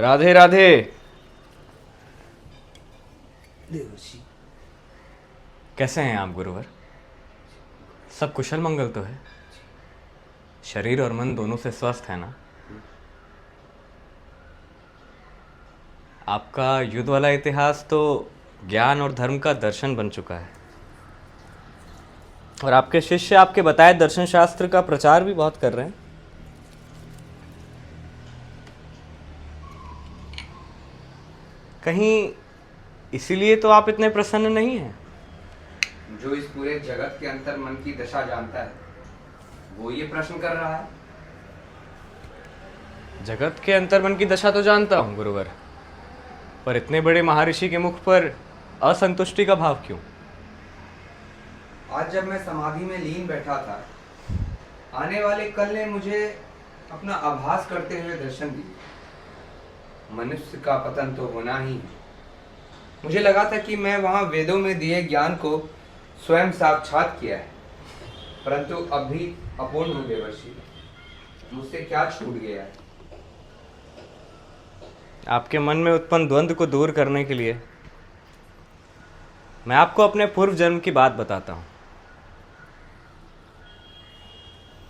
राधे राधे। देवर्षि, कैसे हैं आप गुरुवर? सब कुशल मंगल तो है? शरीर और मन दोनों से स्वस्थ है ना? आपका युद्ध वाला इतिहास तो ज्ञान और धर्म का दर्शन बन चुका है, और आपके शिष्य आपके बताए दर्शन शास्त्र का प्रचार भी बहुत कर रहे हैं। कहीं इसीलिए तो आप इतने प्रसन्न नहीं हैं? जो इस पूरे जगत के अंतर मन की दशा जानता है वो ये प्रश्न कर रहा है। जगत के अंतर मन की दशा तो जानता हूँ गुरुवर, पर इतने बड़े महर्षि के मुख पर असंतुष्टि का भाव क्यों? आज जब मैं समाधि में लीन बैठा था, आने वाले कल ने मुझे अपना आभास करते हुए दर्शन दिए। मनुष्य का पतन तो होना ही है। मुझे लगा था कि मैं वहां वेदों में दिए ज्ञान को स्वयं साक्षात किया है, परंतु अब भी अपूर्ण हूं देवर्षि। मुझसे क्या छूट गया है? आपके मन में उत्पन्न द्वंद्व को दूर करने के लिए मैं आपको अपने पूर्व जन्म की बात बताता हूँ।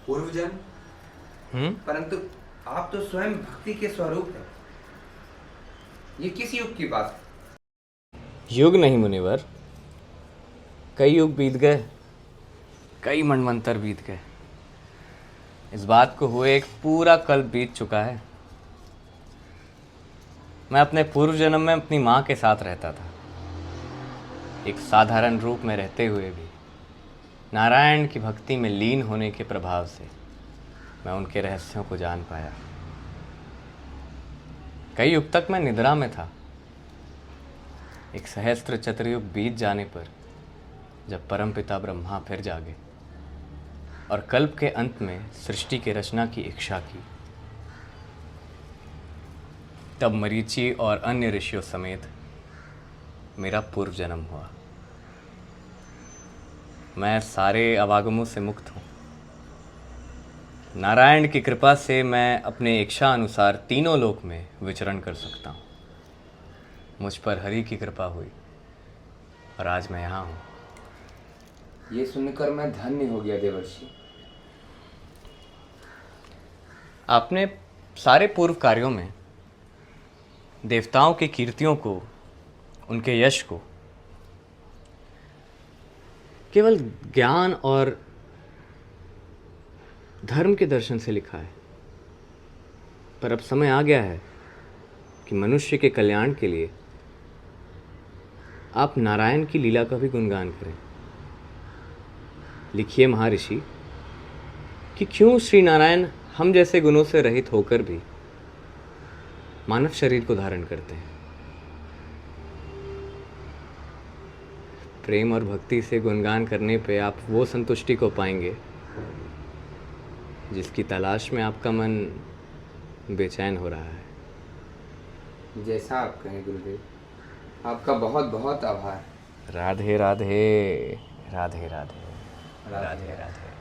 पूर्व जन्म? परंतु आप तो स्वयं भक्ति के स्वरूप हैं। ये किस युग की बात है? युग नहीं मुनिवर, कई युग बीत गए, कई मनवंतर बीत गए। इस बात को हुए एक पूरा कल्प बीत चुका है। मैं अपने पूर्व जन्म में अपनी माँ के साथ रहता था। एक साधारण रूप में रहते हुए भी नारायण की भक्ति में लीन होने के प्रभाव से मैं उनके रहस्यों को जान पाया। कई युग तक मैं निद्रा में था। एक सहस्त्र चतुर्युग बीत जाने पर जब परमपिता ब्रह्मा फिर जागे और कल्प के अंत में सृष्टि के रचना की इच्छा की, तब मरीचि और अन्य ऋषियों समेत मेरा पूर्व जन्म हुआ। मैं सारे अवागमों से मुक्त हूँ। नारायण की कृपा से मैं अपने इच्छा अनुसार तीनों लोक में विचरण कर सकता हूँ। मुझ पर हरि की कृपा हुई और आज मैं यहाँ हूँ। ये सुनकर मैं धन्य हो गया देवर्षि। आपने सारे पूर्व कार्यों में देवताओं की कीर्तियों को, उनके यश को केवल ज्ञान और धर्म के दर्शन से लिखा है, पर अब समय आ गया है कि मनुष्य के कल्याण के लिए आप नारायण की लीला का भी गुणगान करें। लिखिए महर्षि कि क्यों श्री नारायण हम जैसे गुणों से रहित होकर भी मानव शरीर को धारण करते हैं। प्रेम और भक्ति से गुणगान करने पे आप वो संतुष्टि को पाएंगे जिसकी तलाश में आपका मन बेचैन हो रहा है। जैसा आप कहें गुरुदेव, आपका बहुत बहुत आभार। राधे राधे। राधे राधे। राधे राधे।